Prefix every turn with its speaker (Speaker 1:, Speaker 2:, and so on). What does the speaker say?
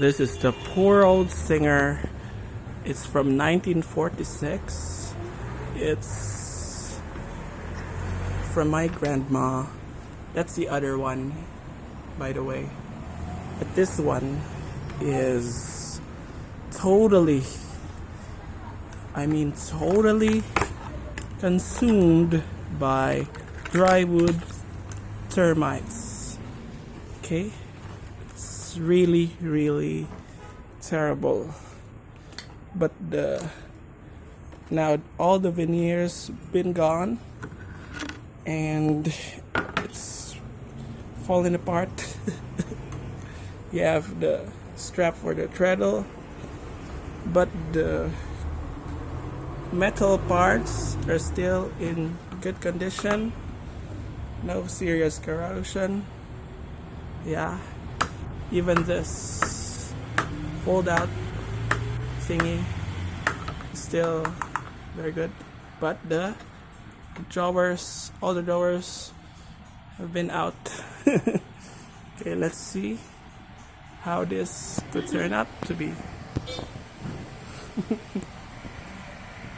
Speaker 1: This is the Poor Old Singer. It's from 1946. It's from my grandma. That's the other one, by the way. But this one is totally consumed by drywood termites. Okay? It's really terrible. But now all the veneers been gone and it's falling apart. You have the strap for the treadle, but the metal parts are still in good condition. No serious corrosion. Yeah, even this fold out thingy is still very good, but the drawers, all the drawers have been out. Okay, let's see how this could turn out to be.